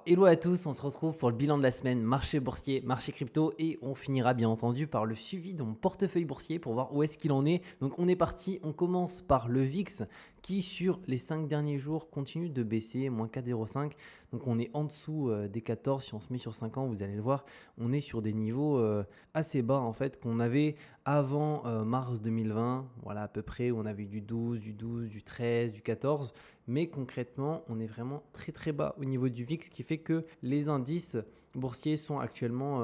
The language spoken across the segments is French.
Hello à tous, on se retrouve pour le bilan de la semaine, marché boursier, marché crypto et on finira bien entendu par le suivi de mon portefeuille boursier pour voir où est-ce qu'il en est. Donc on est parti, on commence par le VIX qui sur les 5 derniers jours continue de baisser, moins 4,05. Donc on est en dessous des 14, si on se met sur 5 ans, vous allez le voir, on est sur des niveaux assez bas en fait qu'on avait avant mars 2020, voilà à peu près, où on avait du 12, du 13, du 14. Mais concrètement, on est vraiment très très bas au niveau du VIX, ce qui fait que les indices boursiers sont actuellement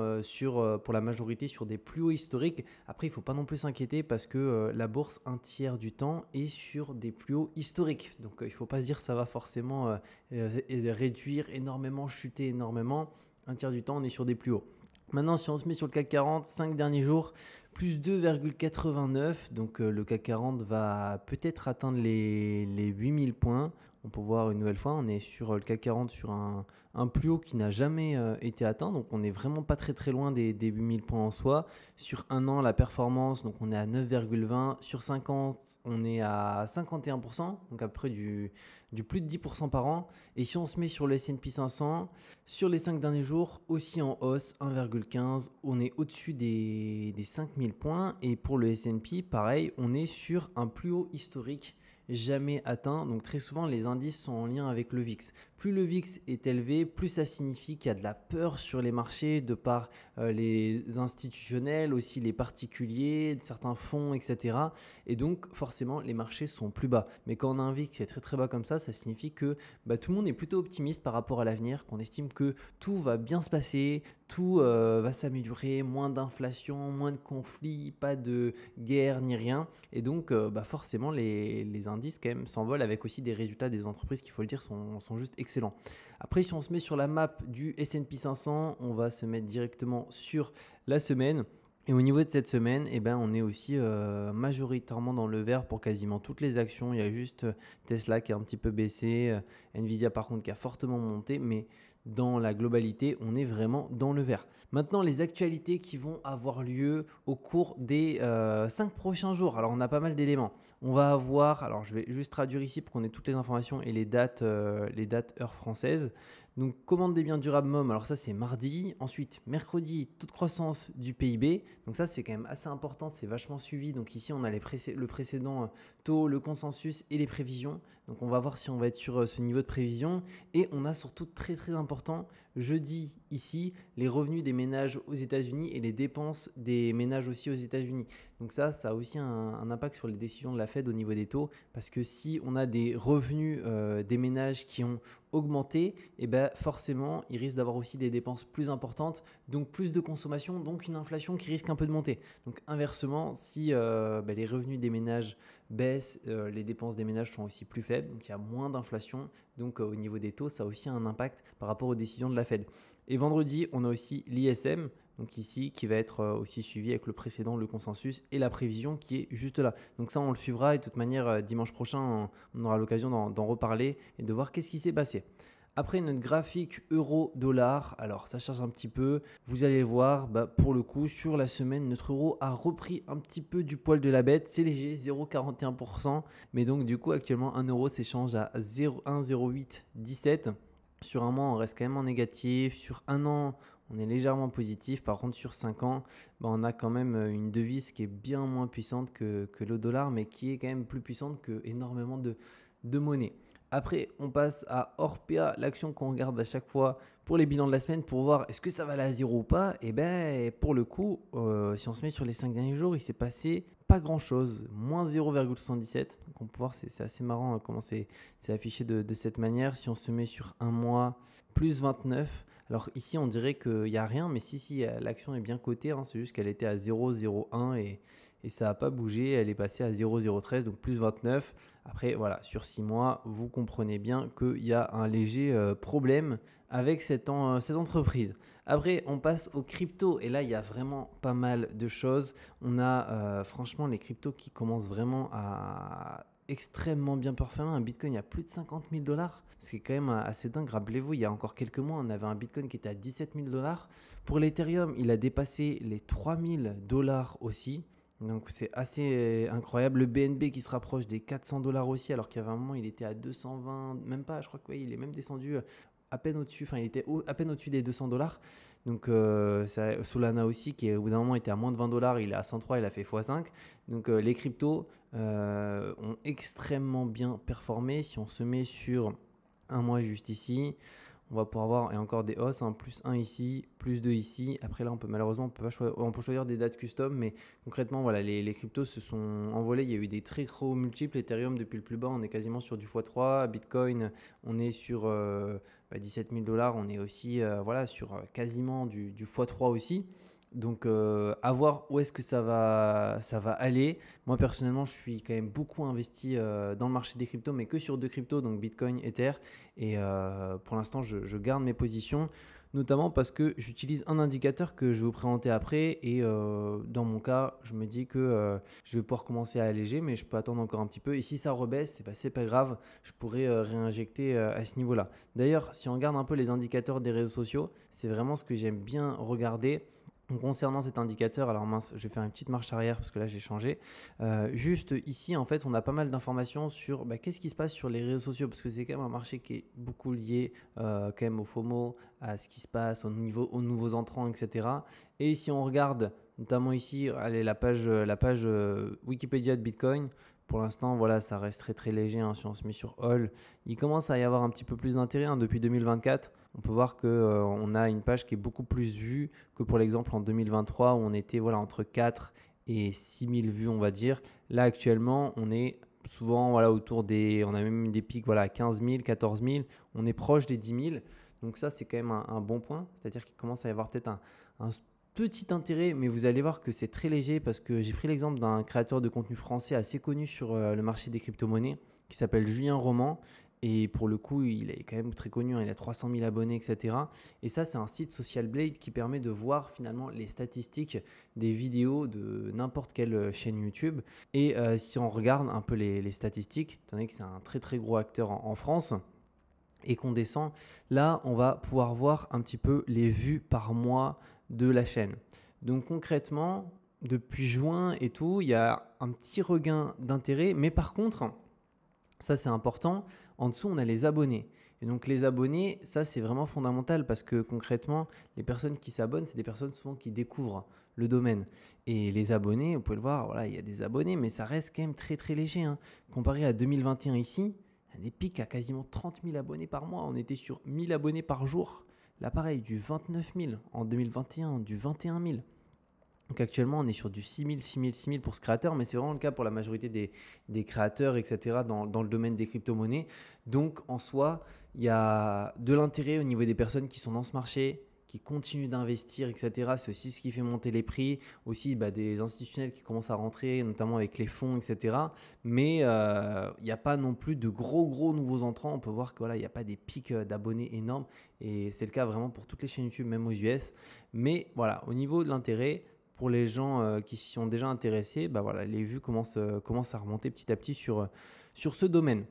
pour la majorité sur des plus hauts historiques. Après, il ne faut pas non plus s'inquiéter parce que la bourse, un tiers du temps, est sur des plus hauts historiques. Donc, il ne faut pas se dire que ça va forcément réduire énormément, chuter énormément. Un tiers du temps, on est sur des plus hauts. Maintenant, si on se met sur le CAC 40, 5 derniers jours, plus 2,89. Donc le CAC 40 va peut-être atteindre les 8000 points. On peut voir une nouvelle fois, on est sur le CAC 40 sur un plus haut qui n'a jamais été atteint. Donc on n'est vraiment pas très très loin des 8000 points en soi. Sur un an, la performance, donc on est à 9,20. Sur 50, on est à 51%. Donc après du plus de 10% par an. Et si on se met sur le S&P 500, sur les 5 derniers jours, aussi en hausse, 1,15. On est au-dessus des 5000 points. Et pour le S&P, pareil, on est sur un plus haut historique jamais atteint. Donc très souvent, les indices sont en lien avec le VIX. Plus le VIX est élevé, plus ça signifie qu'il y a de la peur sur les marchés de par les institutionnels, aussi les particuliers, certains fonds, etc. Et donc forcément, les marchés sont plus bas. Mais quand on a un VIX qui est très très bas comme ça signifie que tout le monde est plutôt optimiste par rapport à l'avenir, qu'on estime que tout va bien se passer, tout va s'améliorer, moins d'inflation, moins de conflits, pas de guerre ni rien. Et donc forcément, les indices quand même s'envolent avec aussi des résultats des entreprises qui, il faut le dire, sont juste excellents. Après, si on se met sur la map du S&P 500, on va se mettre directement sur la semaine. Et au niveau de cette semaine, on est aussi majoritairement dans le vert pour quasiment toutes les actions. Il y a juste Tesla qui a un petit peu baissé, Nvidia par contre qui a fortement monté, mais dans la globalité, on est vraiment dans le vert. Maintenant, les actualités qui vont avoir lieu au cours des 5 prochains jours. Alors, on a pas mal d'éléments. On va avoir, alors je vais juste traduire ici pour qu'on ait toutes les informations et les dates heure française. Donc, commande des biens durables MOM, alors ça c'est mardi. Ensuite, mercredi, taux de croissance du PIB. Donc ça c'est quand même assez important, c'est vachement suivi. Donc ici on a le précédent taux, le consensus et les prévisions. Donc on va voir si on va être sur ce niveau de prévision. Et on a surtout très très important, jeudi ici, les revenus des ménages aux États-Unis et les dépenses des ménages aussi aux États-Unis. Donc ça a aussi un impact sur les décisions de la Fed au niveau des taux. Parce que si on a des revenus des ménages qui ont augmenté, et forcément, il risque d'avoir aussi des dépenses plus importantes, donc plus de consommation, donc une inflation qui risque un peu de monter. Donc inversement, si les revenus des ménages baissent, les dépenses des ménages sont aussi plus faibles, donc il y a moins d'inflation. Donc au niveau des taux, ça a aussi un impact par rapport aux décisions de la Fed. Et vendredi, on a aussi l'ISM, donc ici, qui va être aussi suivi avec le précédent, le consensus et la prévision qui est juste là. Donc ça, on le suivra et de toute manière, dimanche prochain, on aura l'occasion d'en reparler et de voir qu'est-ce qui s'est passé. Après notre graphique euro-dollar, alors ça charge un petit peu, vous allez voir, pour le coup sur la semaine, notre euro a repris un petit peu du poil de la bête, c'est léger, 0,41%, mais donc du coup actuellement 1 euro s'échange à 1,0817. Sur un mois, on reste quand même en négatif, sur un an, on est légèrement positif, par contre sur 5 ans, on a quand même une devise qui est bien moins puissante que le dollar, mais qui est quand même plus puissante que énormément de monnaies. Après, on passe à Orpea, l'action qu'on regarde à chaque fois pour les bilans de la semaine pour voir est-ce que ça va aller à zéro ou pas. Et pour le coup, si on se met sur les 5 derniers jours, il s'est passé pas grand-chose, moins 0,77. Donc on peut voir, c'est assez marrant comment c'est affiché de cette manière. Si on se met sur un mois, plus 29. Alors ici, on dirait qu'il n'y a rien, mais si, l'action est bien cotée. C'est juste qu'elle était à 0,01 et ça n'a pas bougé. Elle est passée à 0,013, donc plus 29. Après, voilà, sur 6 mois, vous comprenez bien qu'il y a un léger problème avec cette entreprise. Après, on passe aux cryptos et là, il y a vraiment pas mal de choses. On a franchement les cryptos qui commencent vraiment à extrêmement bien performer. Un Bitcoin, il y a plus de 50 000 dollars. C'est quand même assez dingue. Rappelez-vous, il y a encore quelques mois, on avait un Bitcoin qui était à 17 000 dollars. Pour l'Ethereum, il a dépassé les 3 000 dollars aussi. Donc c'est assez incroyable. Le BNB qui se rapproche des 400 dollars aussi, alors qu'il y avait un moment, il était à 220, même pas, je crois qu'il est même descendu à peine au-dessus, enfin il était à peine au-dessus des 200 $. Donc Solana aussi, qui au bout d'un moment était à moins de 20 $, il est à 103, il a fait x5. Donc les cryptos ont extrêmement bien performé. Si on se met sur un mois juste ici, on va pouvoir voir, et encore des hausses, hein, plus 1 ici, plus 2 ici. Après là, malheureusement, on peut choisir des dates custom, mais concrètement, voilà, les cryptos se sont envolés. Il y a eu des très gros multiples. Ethereum, depuis le plus bas, on est quasiment sur du x3. Bitcoin, on est sur 17 000 $. On est aussi voilà, sur quasiment du x3 aussi. Donc, à voir où est-ce que ça va aller. Moi, personnellement, je suis quand même beaucoup investi dans le marché des cryptos, mais que sur deux cryptos, donc Bitcoin, Ether. Et pour l'instant, je garde mes positions, notamment parce que j'utilise un indicateur que je vais vous présenter après. Et dans mon cas, je me dis que je vais pouvoir commencer à alléger, mais je peux attendre encore un petit peu. Et si ça rebaisse, c'est pas grave, je pourrais réinjecter à ce niveau-là. D'ailleurs, si on regarde un peu les indicateurs des réseaux sociaux, c'est vraiment ce que j'aime bien regarder. Donc, concernant cet indicateur, alors mince, je vais faire une petite marche arrière parce que là j'ai changé. Juste ici, en fait, on a pas mal d'informations sur qu'est-ce qui se passe sur les réseaux sociaux, parce que c'est quand même un marché qui est beaucoup lié quand même au FOMO, à ce qui se passe aux nouveaux entrants, etc. Et si on regarde notamment ici, allez, la page Wikipédia de Bitcoin. Pour l'instant, voilà, ça reste très très léger, hein. Si on se met sur All, il commence à y avoir un petit peu plus d'intérêt, hein, depuis 2024. On peut voir qu'on a une page qui est beaucoup plus vue que pour l'exemple en 2023 où on était voilà, entre 4 et 6 000 vues, on va dire. Là, actuellement, on est souvent voilà, autour des… On a même des pics voilà, à 15 000, 14 000. On est proche des 10 000. Donc ça, c'est quand même un bon point. C'est-à-dire qu'il commence à y avoir peut-être un petit intérêt, mais vous allez voir que c'est très léger parce que j'ai pris l'exemple d'un créateur de contenu français assez connu sur le marché des crypto-monnaies qui s'appelle Julien Roman. Et pour le coup, il est quand même très connu, hein, il a 300 000 abonnés, etc. Et ça, c'est un site Social Blade qui permet de voir finalement les statistiques des vidéos de n'importe quelle chaîne YouTube. Et si on regarde un peu les statistiques, étant donné que c'est un très très gros acteur en France, et qu'on descend, là, on va pouvoir voir un petit peu les vues par mois de la chaîne. Donc concrètement, depuis juin et tout, il y a un petit regain d'intérêt, mais par contre, ça c'est important, en dessous on a les abonnés. Et donc les abonnés, ça c'est vraiment fondamental parce que concrètement, les personnes qui s'abonnent, c'est des personnes souvent qui découvrent le domaine. Et les abonnés, vous pouvez le voir, voilà, il y a des abonnés, mais ça reste quand même très très léger, hein. Comparé à 2021 ici, il y a des pics à quasiment 30 000 abonnés par mois. On était sur 1000 abonnés par jour. Là pareil, du 29 000 en 2021, du 21 000. Donc actuellement, on est sur du 6 000, 6 000, 6 000 pour ce créateur, mais c'est vraiment le cas pour la majorité des créateurs, etc. dans le domaine des crypto-monnaies. Donc en soi, il y a de l'intérêt au niveau des personnes qui sont dans ce marché, qui continuent d'investir, etc. C'est aussi ce qui fait monter les prix. Aussi, des institutionnels qui commencent à rentrer, notamment avec les fonds, etc. Mais il n'y a pas non plus de gros nouveaux entrants. On peut voir que voilà, il n'y a pas des pics d'abonnés énormes. Et c'est le cas vraiment pour toutes les chaînes YouTube, même aux US. Mais voilà, au niveau de l'intérêt, pour les gens qui s'y sont déjà intéressés, voilà, les vues commencent à remonter petit à petit sur ce domaine.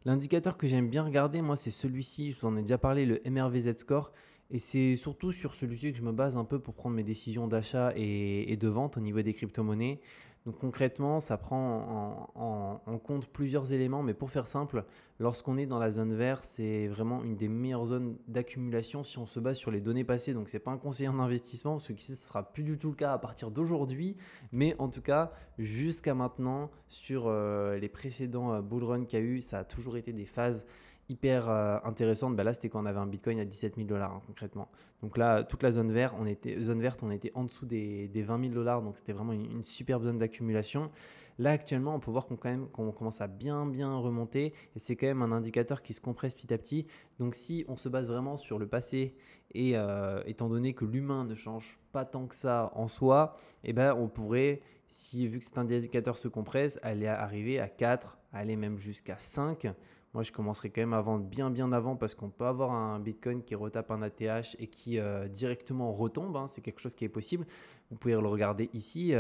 L'indicateur que j'aime bien regarder, moi, c'est celui-ci. Je vous en ai déjà parlé, le MRVZ Score. Et c'est surtout sur celui-ci que je me base un peu pour prendre mes décisions d'achat et de vente au niveau des crypto-monnaies. Donc concrètement, ça prend en compte plusieurs éléments, mais pour faire simple, lorsqu'on est dans la zone verte, c'est vraiment une des meilleures zones d'accumulation si on se base sur les données passées. Donc ce n'est pas un conseiller en investissement, parce que ce ne sera plus du tout le cas à partir d'aujourd'hui, mais en tout cas, jusqu'à maintenant, sur les précédents bull run qu'il y a eu, ça a toujours été des phases hyper intéressante. Là, c'était quand on avait un Bitcoin à 17 000 $, hein, concrètement. Donc là, toute la zone verte, on était en dessous des 20 000 $. Donc c'était vraiment une superbe zone d'accumulation. Là, actuellement, on peut voir qu'on commence à bien remonter. Et c'est quand même un indicateur qui se compresse petit à petit. Donc si on se base vraiment sur le passé et étant donné que l'humain ne change pas tant que ça en soi, on pourrait, vu que cet indicateur se compresse, aller arriver à 4, aller même jusqu'à 5. Moi, je commencerai quand même à vendre bien avant parce qu'on peut avoir un Bitcoin qui retape un ATH et qui directement retombe, hein. C'est quelque chose qui est possible. Vous pouvez le regarder ici.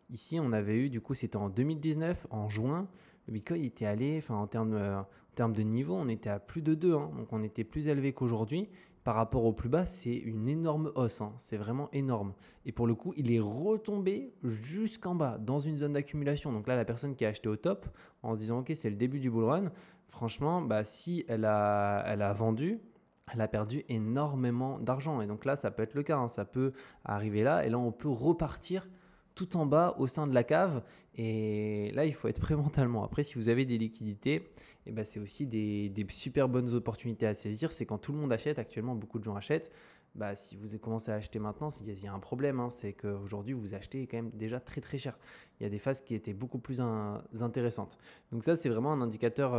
Ici, on avait eu, du coup, c'était en 2019, en juin. Le Bitcoin était allé, en termes de niveau, on était à plus de 2, hein. Donc, on était plus élevé qu'aujourd'hui. Par rapport au plus bas, c'est une énorme hausse, hein. C'est vraiment énorme. Et pour le coup, il est retombé jusqu'en bas, dans une zone d'accumulation. Donc là, la personne qui a acheté au top, en se disant « Ok, c'est le début du bull run », franchement, si elle a vendu, elle a perdu énormément d'argent. Et donc là, ça peut être le cas, hein. Ça peut arriver là. Et là, on peut repartir tout en bas au sein de la cave. Et là, il faut être prêt mentalement. Après, si vous avez des liquidités, eh ben, c'est aussi des super bonnes opportunités à saisir. C'est quand tout le monde achète. Actuellement, beaucoup de gens achètent. Bah, si vous commencez à acheter maintenant, il y a un problème, hein. C'est qu'aujourd'hui, vous achetez quand même déjà très très cher. Il y a des phases qui étaient beaucoup plus intéressantes. Donc ça, c'est vraiment un indicateur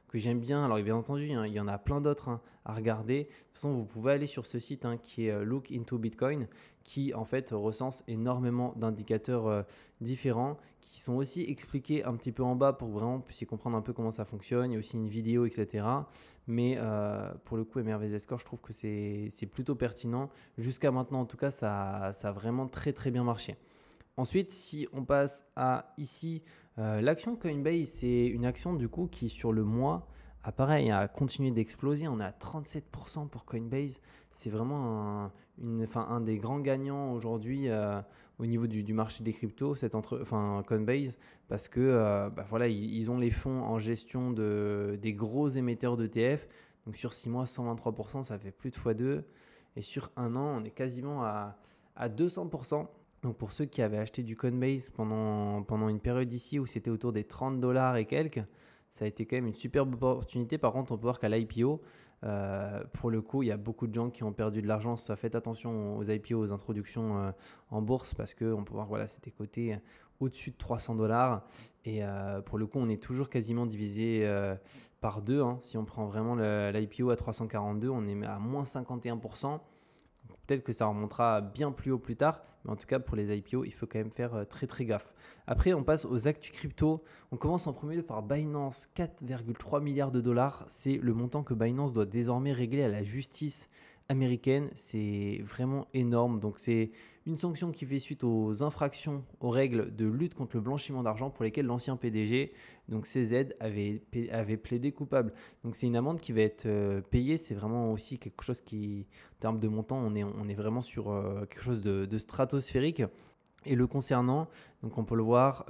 que j'aime bien. Alors bien entendu, hein, il y en a plein d'autres, hein, à regarder. De toute façon, vous pouvez aller sur ce site, hein, qui est Look into Bitcoin, qui en fait recense énormément d'indicateurs différents qui sont aussi expliqués un petit peu en bas pour que vraiment vous puissiez comprendre un peu comment ça fonctionne. Il y a aussi une vidéo, etc. Mais pour le coup, MRVZ Score, je trouve que c'est plutôt pertinent. Jusqu'à maintenant, en tout cas, ça a vraiment très très bien marché. Ensuite, si on passe à ici, l'action Coinbase, c'est une action du coup qui sur le mois a continué d'exploser. On est à 37% pour Coinbase. C'est vraiment un des grands gagnants aujourd'hui au niveau du marché des cryptos, Coinbase, parce que voilà, ils ont les fonds en gestion des gros émetteurs d'ETF. Donc sur 6 mois, 123%, ça fait plus de x2. Et sur un an, on est quasiment à 200%. Donc pour ceux qui avaient acheté du Coinbase pendant une période ici où c'était autour des 30 dollars et quelques, ça a été quand même une superbe opportunité. Par contre, on peut voir qu'à l'IPO, pour le coup, il y a beaucoup de gens qui ont perdu de l'argent. Ça, faites attention aux IPO, aux introductions en bourse, parce qu'on peut voir, voilà, c'était coté au-dessus de 300 dollars. Et pour le coup, on est toujours quasiment divisé par deux, hein. Si on prend vraiment l'IPO à 342, on est à moins 51%. Peut-être que ça remontera bien plus haut plus tard, mais en tout cas pour les IPO, il faut quand même faire très très gaffe. Après, on passe aux actus crypto. On commence en premier lieu par Binance, 4,3 milliards de dollars. C'est le montant que Binance doit désormais régler à la justice américaine. C'est vraiment énorme. Donc c'est une sanction qui fait suite aux infractions aux règles de lutte contre le blanchiment d'argent pour lesquelles l'ancien PDG, donc CZ, avait plaidé coupable. Donc c'est une amende qui va être payée. C'est vraiment aussi quelque chose qui, en termes de montant, on est vraiment sur quelque chose de stratosphérique. Et le concernant, donc on peut le voir,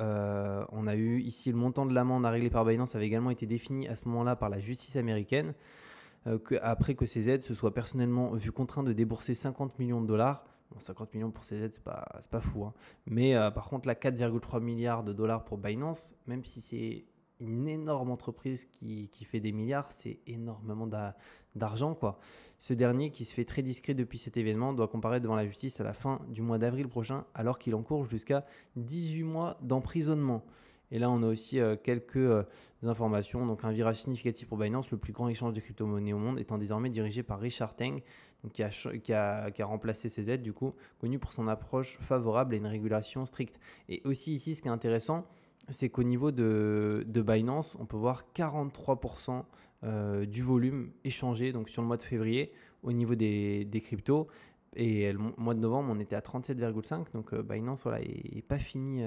on a eu ici le montant de l'amende à régler par Binance avait également été défini à ce moment-là par la justice américaine, après que CZ se soit personnellement vu contraint de débourser 50 millions de dollars. Bon, 50 millions pour CZ, c'est pas fou, hein. Mais par contre, là, 4,3 milliards de dollars pour Binance, même si c'est une énorme entreprise qui fait des milliards, c'est énormément d'argent, quoi. Ce dernier, qui se fait très discret depuis cet événement, doit comparaître devant la justice à la fin du mois d'avril prochain, alors qu'il encourt jusqu'à 18 mois d'emprisonnement. Et là, on a aussi quelques informations. Donc, un virage significatif pour Binance, le plus grand échange de crypto-monnaies au monde, étant désormais dirigé par Richard Teng, donc qui a remplacé CZ, du coup, connu pour son approche favorable à une régulation stricte. Et aussi ici, ce qui est intéressant, c'est qu'au niveau de Binance, on peut voir 43% du volume échangé donc sur le mois de février au niveau des cryptos. Et le mois de novembre, on était à 37,5. Donc Binance, voilà, est pas fini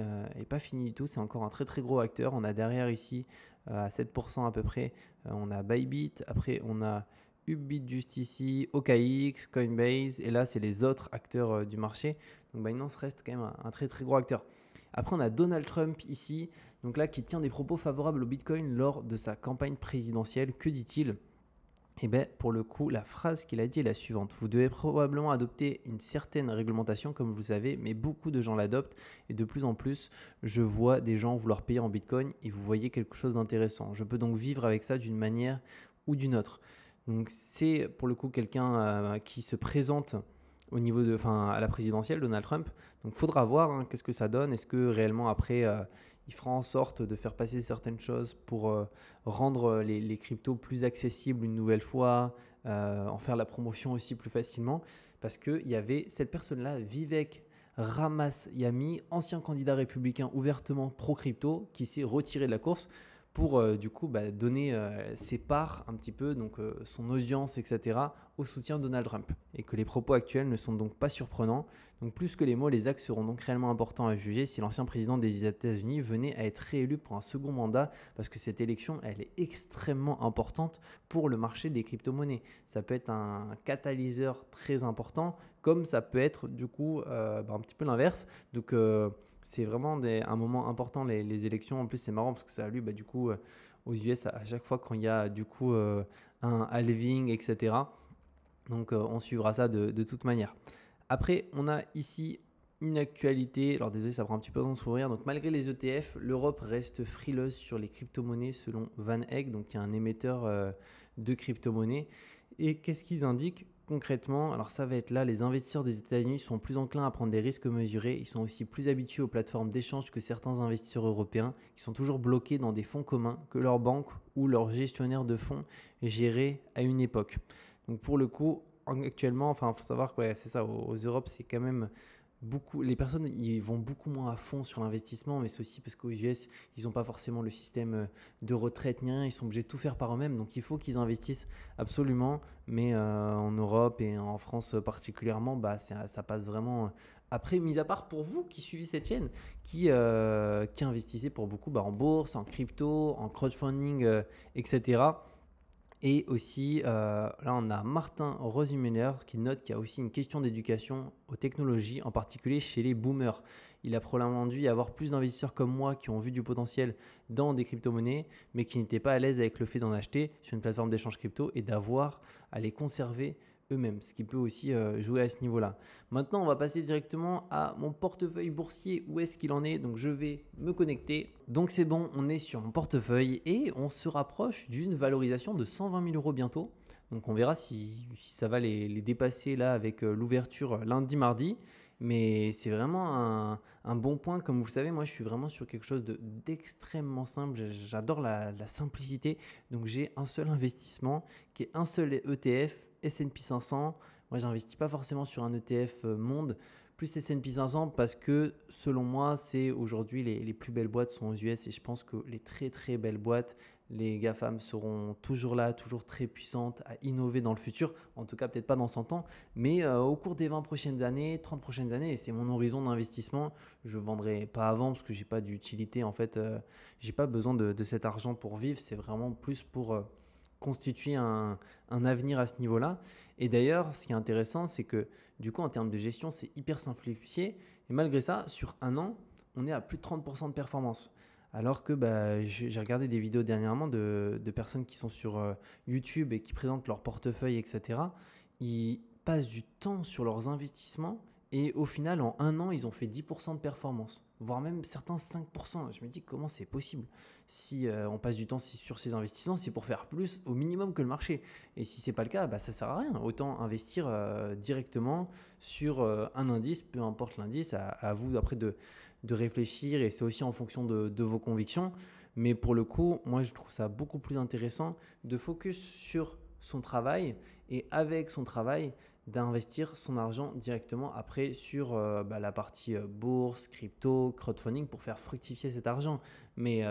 du tout. C'est encore un très très gros acteur. On a derrière ici à 7% à peu près, on a Bybit. Après, on a Upbit juste ici, OKX, Coinbase. Et là, c'est les autres acteurs du marché. Donc Binance reste quand même un très très gros acteur. Après, on a Donald Trump ici, donc là, qui tient des propos favorables au Bitcoin lors de sa campagne présidentielle. Que dit-il ? Eh bien, pour le coup, la phrase qu'il a dit est la suivante. Vous devez probablement adopter une certaine réglementation, comme vous le savez, mais beaucoup de gens l'adoptent. Et de plus en plus, je vois des gens vouloir payer en Bitcoin et vous voyez quelque chose d'intéressant. Je peux donc vivre avec ça d'une manière ou d'une autre. Donc, c'est pour le coup quelqu'un qui se présente au niveau à la présidentielle, Donald Trump. Donc, il faudra voir, hein, qu'est-ce que ça donne. Est-ce que réellement, après, il fera en sorte de faire passer certaines choses pour rendre les cryptos plus accessibles une nouvelle fois, en faire la promotion aussi plus facilement. Parce qu'il y avait cette personne-là, Vivek Ramaswamy, ancien candidat républicain ouvertement pro-crypto, qui s'est retiré de la course pour du coup donner ses parts un petit peu, donc son audience, etc., au soutien de Donald Trump. Et que les propos actuels ne sont donc pas surprenants. Donc plus que les mots, les actes seront donc réellement importants à juger si l'ancien président des États-Unis venait à être réélu pour un second mandat, parce que cette élection, elle est extrêmement importante pour le marché des crypto-monnaies. Ça peut être un catalyseur très important, comme ça peut être du coup un petit peu l'inverse. Donc c'est vraiment un moment important, les élections. En plus, c'est marrant parce que ça a lieu du coup aux US à chaque fois quand il y a du coup un halving, etc. Donc, on suivra ça de toute manière. Après, on a ici une actualité. Alors, désolé, ça prend un petit peu de temps de s'ouvrir. Donc, malgré les ETF, l'Europe reste frileuse sur les crypto-monnaies selon Van Eck, donc qui est un émetteur de crypto-monnaies. Et qu'est-ce qu'ils indiquent concrètement? Alors, ça va être là, les investisseurs des États-Unis sont plus enclins à prendre des risques mesurés. Ils sont aussi plus habitués aux plateformes d'échange que certains investisseurs européens qui sont toujours bloqués dans des fonds communs que leur banque ou leur gestionnaire de fonds géraient à une époque. Donc, pour le coup, actuellement, enfin, il faut savoir que ouais, c'est ça, aux Europes, c'est quand même beaucoup. Les personnes, ils vont beaucoup moins à fond sur l'investissement, mais c'est aussi parce qu'aux US, ils n'ont pas forcément le système de retraite ni rien, ils sont obligés de tout faire par eux-mêmes. Donc, il faut qu'ils investissent absolument. Mais en Europe et en France particulièrement, bah, ça passe vraiment. Après, mis à part pour vous qui suivez cette chaîne, qui investissez pour beaucoup bah, en bourse, en crypto, en crowdfunding, etc. Et aussi, là, on a Martin Rosimüller qui note qu'il y a aussi une question d'éducation aux technologies, en particulier chez les boomers. Il a probablement dû y avoir plus d'investisseurs comme moi qui ont vu du potentiel dans des crypto-monnaies, mais qui n'étaient pas à l'aise avec le fait d'en acheter sur une plateforme d'échange crypto et d'avoir à les conserver eux-mêmes, ce qui peut aussi jouer à ce niveau-là. Maintenant, on va passer directement à mon portefeuille boursier. Où est-ce qu'il en est? Donc, je vais me connecter. Donc, c'est bon, on est sur mon portefeuille et on se rapproche d'une valorisation de 120 000 euros bientôt. Donc, on verra si ça va les dépasser là avec l'ouverture lundi, mardi. Mais c'est vraiment un bon point. Comme vous le savez, moi, je suis vraiment sur quelque chose d'extrêmement simple. J'adore la simplicité. Donc, j'ai un seul investissement qui est un seul ETF, S&P 500. Moi, j'investis pas forcément sur un ETF monde, plus S&P 500 parce que selon moi, c'est aujourd'hui les plus belles boîtes sont aux US et je pense que les très très belles boîtes, les GAFAM seront toujours là, toujours très puissantes à innover dans le futur. En tout cas, peut-être pas dans 100 ans, mais au cours des 20 prochaines années, 30 prochaines années, et c'est mon horizon d'investissement, je ne vendrai pas avant parce que j'ai pas d'utilité. En fait, j'ai pas besoin de cet argent pour vivre. C'est vraiment plus pour constituer un avenir à ce niveau-là. Et d'ailleurs, ce qui est intéressant, c'est que du coup, en termes de gestion, c'est hyper simplifié. Et malgré ça, sur un an, on est à plus de 30% de performance. Alors que bah, j'ai regardé des vidéos dernièrement de personnes qui sont sur YouTube et qui présentent leur portefeuille, etc. Ils passent du temps sur leurs investissements et au final, en un an, ils ont fait 10% de performance, voire même certains 5%. Je me dis comment c'est possible. Si on passe du temps sur ces investissements, c'est pour faire plus au minimum que le marché. Et si ce n'est pas le cas, bah, ça ne sert à rien. Autant investir directement sur un indice, peu importe l'indice, à vous après de réfléchir et c'est aussi en fonction de vos convictions. Mais pour le coup, moi, je trouve ça beaucoup plus intéressant de focus sur son travail et avec son travail, d'investir son argent directement après sur la partie bourse, crypto, crowdfunding pour faire fructifier cet argent. Mais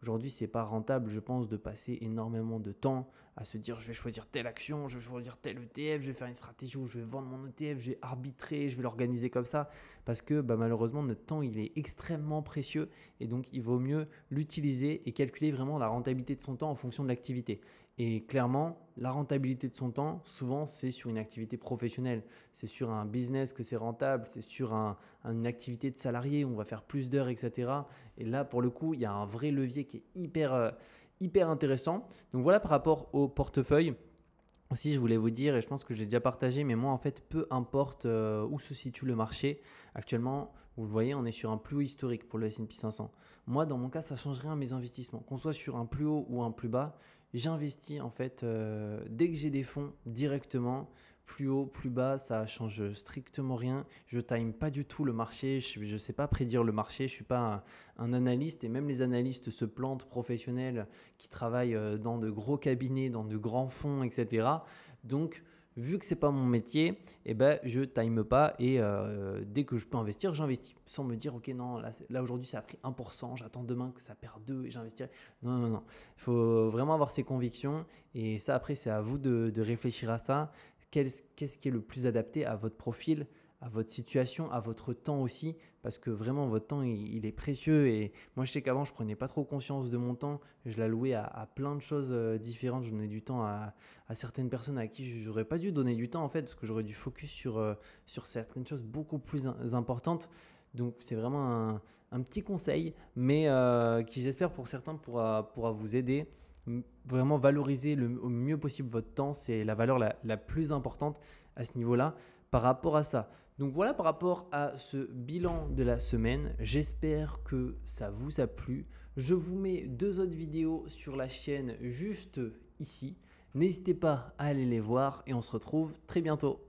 aujourd'hui, ce n'est pas rentable, je pense, de passer énormément de temps à se dire je vais choisir telle action, je vais choisir tel ETF, je vais faire une stratégie où je vais vendre mon ETF, je vais arbitrer, je vais l'organiser comme ça. Parce que malheureusement, notre temps, il est extrêmement précieux et donc il vaut mieux l'utiliser et calculer vraiment la rentabilité de son temps en fonction de l'activité. Et clairement, la rentabilité de son temps, souvent, c'est sur une activité professionnelle. C'est sur un business que c'est rentable, c'est sur une activité de salarié où on va faire plus d'heures, etc. Et là, pour le coup, il y a un vrai levier qui est hyper intéressant. Donc voilà par rapport au portefeuille. Aussi, je voulais vous dire, et je pense que je l'ai déjà partagé, mais moi, en fait, peu importe où se situe le marché, actuellement, vous le voyez, on est sur un plus haut historique pour le S&P 500. Moi, dans mon cas, ça ne change rien à mes investissements. Qu'on soit sur un plus haut ou un plus bas, j'investis en fait dès que j'ai des fonds directement, plus haut, plus bas, ça change strictement rien. Je ne time pas du tout le marché, je ne sais pas prédire le marché, je ne suis pas un analyste et même les analystes se plantent professionnels qui travaillent dans de gros cabinets, dans de grands fonds, etc. Donc, vu que ce n'est pas mon métier, eh ben, je ne time pas et dès que je peux investir, j'investis. Sans me dire, ok, non, là aujourd'hui ça a pris 1%, j'attends demain que ça perde 2 et j'investirai. Non, non, non. Il faut vraiment avoir ses convictions et ça après c'est à vous de réfléchir à ça. Qu'est-ce qui est le plus adapté à votre profil, à votre situation, à votre temps aussi, parce que vraiment votre temps il est précieux et moi je sais qu'avant je prenais pas trop conscience de mon temps, je l'allouais à plein de choses différentes, je donnais du temps à certaines personnes à qui je n'aurais pas dû donner du temps en fait, parce que j'aurais dû focus sur certaines choses beaucoup plus importantes. Donc c'est vraiment un petit conseil, mais qui j'espère pour certains pourra vous aider. Vraiment valoriser au mieux possible votre temps, c'est la valeur la plus importante à ce niveau-là par rapport à ça. Donc voilà par rapport à ce bilan de la semaine. J'espère que ça vous a plu. Je vous mets 2 autres vidéos sur la chaîne juste ici. N'hésitez pas à aller les voir et on se retrouve très bientôt.